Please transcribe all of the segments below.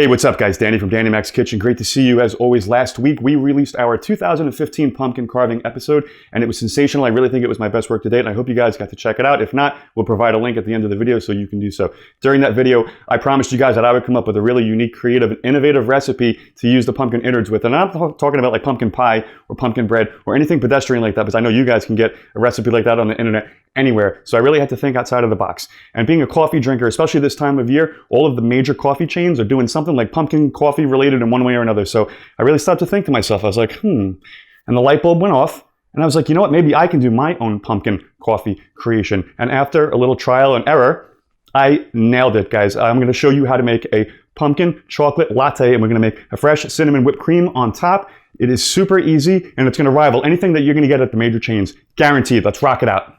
Hey, what's up guys? Danny from Danny Mac's Kitchen. Great to see you as always. Last week we released our 2015 pumpkin carving episode and it was sensational. I really think it was my best work to date and I hope you guys got to check it out. If not, we'll provide a link at the end of the video so you can do so. During that video, I promised you guys that I would come up with a really unique, creative, and innovative recipe to use the pumpkin innards with. And I'm not talking about like pumpkin pie or pumpkin bread or anything pedestrian like that, because I know you guys can get a recipe like that on the internet anywhere. So I really had to think outside of the box. And being a coffee drinker, especially this time of year, all of the major coffee chains are doing something like pumpkin coffee related in one way or another. So I really started to think to myself, I was like, and the light bulb went off. And I was like, you know what, maybe I can do my own pumpkin coffee creation. And after a little trial and error, I nailed it, guys. I'm gonna show you how to make a pumpkin chocolate latte, and we're gonna make a fresh cinnamon whipped cream on top. It is super easy, and it's gonna rival anything that you're gonna get at the major chains. Guaranteed. Let's rock it out.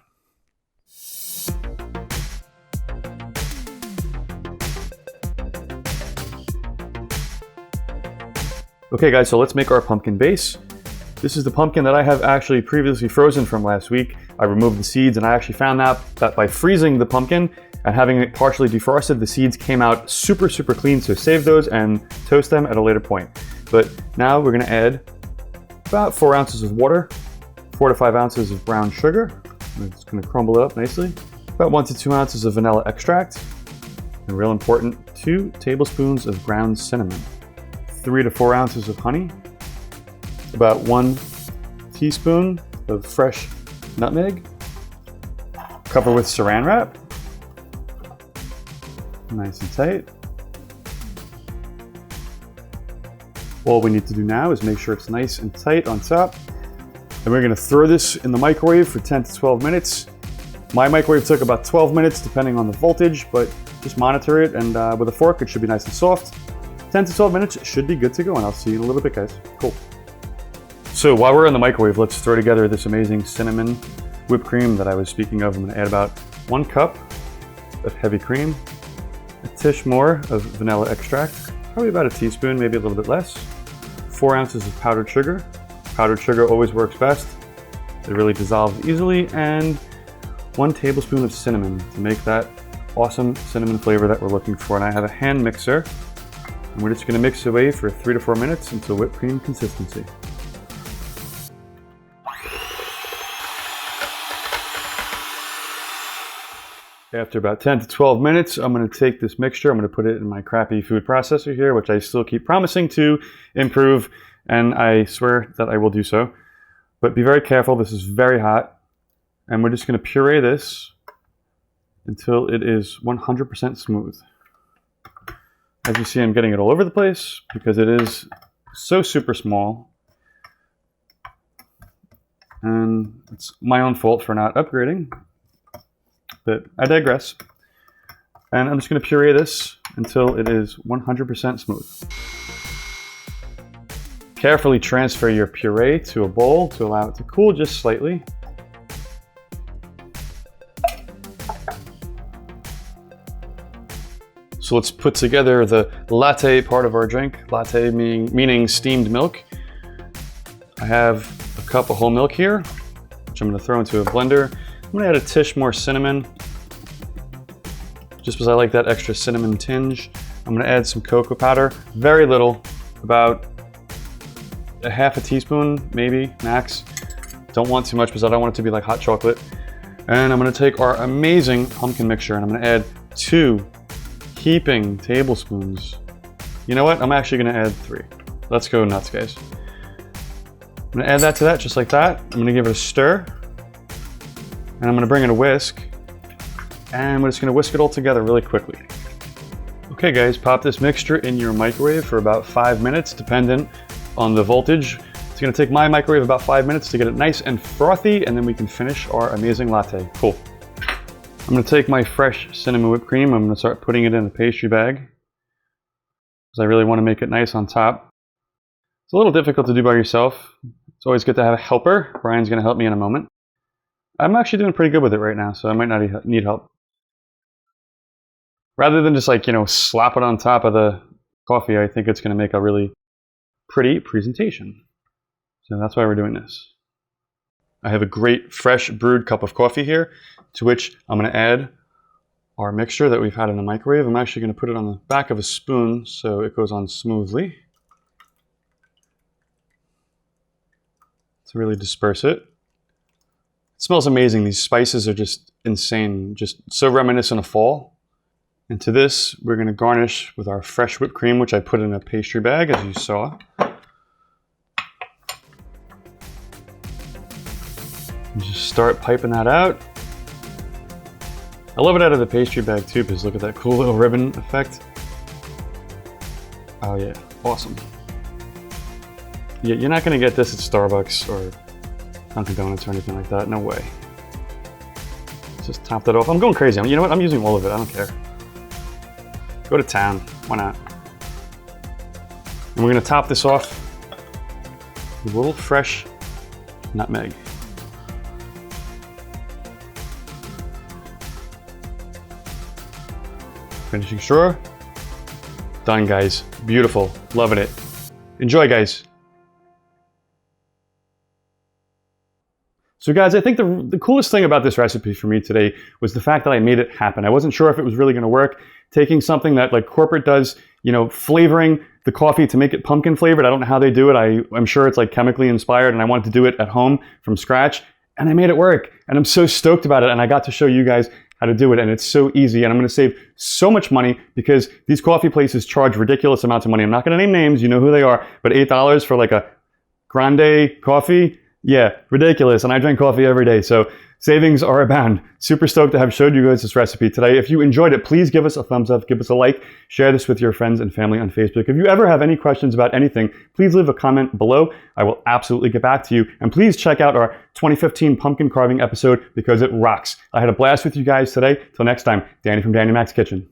Okay guys, so let's make our pumpkin base. This is the pumpkin that I have actually previously frozen from last week. I removed the seeds and I actually found out that by freezing the pumpkin and having it partially defrosted, the seeds came out super clean. So save those and toast them at a later point. But now we're gonna add about 4 ounces of water, 4 to 5 ounces of brown sugar. I'm just gonna crumble it up nicely. About 1 to 2 ounces of vanilla extract. And real important, 2 tablespoons of ground cinnamon. 3 to 4 ounces of honey, about 1 teaspoon of fresh nutmeg, cover with saran wrap, nice and tight. All we need to do now is make sure it's nice and tight on top. And we're gonna throw this in the microwave for 10 to 12 minutes. My microwave took about 12 minutes depending on the voltage, but just monitor it and with a fork it should be nice and soft. 10 to 12 minutes should be good to go, and I'll see you in a little bit, guys. Cool. So while we're in the microwave, let's throw together this amazing cinnamon whipped cream that I was speaking of. I'm gonna add about 1 cup of heavy cream, a tish more of vanilla extract, probably about a teaspoon, maybe a little bit less, 4 ounces of powdered sugar. Powdered sugar always works best. It really dissolves easily, and 1 tablespoon of cinnamon to make that awesome cinnamon flavor that we're looking for. And I have a hand mixer. And we're just going to mix away for 3 to 4 minutes until whipped cream consistency. After about 10 to 12 minutes, I'm going to take this mixture, I'm going to put it in my crappy food processor here, which I still keep promising to improve, and I swear that I will do so. But be very careful, this is very hot. And we're just going to puree this until it is 100% smooth. As you see, I'm getting it all over the place because it is so super small. And it's my own fault for not upgrading, but I digress. And I'm just going to puree this until it is 100% smooth. Carefully transfer your puree to a bowl to allow it to cool just slightly. So let's put together the latte part of our drink. Latte meaning steamed milk. I have a cup of whole milk here, which I'm going to throw into a blender. I'm going to add a tish more cinnamon, just because I like that extra cinnamon tinge. I'm going to add some cocoa powder, very little, about a half a teaspoon, maybe, max. Don't want too much because I don't want it to be like hot chocolate. And I'm going to take our amazing pumpkin mixture and I'm going to add 2 heaping tablespoons. You know what? I'm actually going to add 3. Let's go nuts, guys. I'm going to add that to that, just like that. I'm going to give it a stir. And I'm going to bring in a whisk. And we're just going to whisk it all together really quickly. Okay, guys, pop this mixture in your microwave for about 5 minutes, dependent on the voltage. It's going to take my microwave about 5 minutes to get it nice and frothy, and then we can finish our amazing latte. Cool. I'm going to take my fresh cinnamon whipped cream. I'm going to start putting it in a pastry bag because I really want to make it nice on top. It's a little difficult to do by yourself. It's always good to have a helper. Brian's going to help me in a moment. I'm actually doing pretty good with it right now, so I might not need help. Rather than just like, slap it on top of the coffee, I think it's going to make a really pretty presentation. So that's why we're doing this. I have a great fresh brewed cup of coffee here, to which I'm going to add our mixture that we've had in the microwave. I'm actually going to put it on the back of a spoon so it goes on smoothly. To really disperse it. It smells amazing. These spices are just insane, just so reminiscent of fall. And to this, we're going to garnish with our fresh whipped cream, which I put in a pastry bag, as you saw. And just start piping that out. I love it out of the pastry bag too, because look at that cool little ribbon effect. Oh yeah, awesome. Yeah, you're not going to get this at Starbucks or Dunkin' Donuts or anything like that. No way. Just top that off. I'm going crazy. You know what? I'm using all of it. I don't care. Go to town. Why not? And we're going to top this off with a little fresh nutmeg. Finishing straw. Done, guys. Beautiful. Loving it. Enjoy, guys. So guys, I think the coolest thing about this recipe for me today was the fact that I made it happen. I wasn't sure if it was really going to work. Taking something that like corporate does, you know, flavoring the coffee to make it pumpkin flavored. I don't know how they do it. I'm sure it's like chemically inspired, and I wanted to do it at home from scratch, and I made it work. And I'm so stoked about it, and I got to show you guys how to do it, and it's so easy, and I'm going to save so much money because these coffee places charge ridiculous amounts of money. I'm not going to name names, you know who they are, but $8 for like a grande coffee. Yeah, ridiculous. And I drink coffee every day, so savings are abound. Super stoked to have showed you guys this recipe today. If you enjoyed it, please give us a thumbs up, give us a like, share this with your friends and family on Facebook. If you ever have any questions about anything, please leave a comment below. I will absolutely get back to you. And please check out our 2015 pumpkin carving episode because it rocks. I had a blast with you guys today. Till next time, Danny from Danny Mac's Kitchen.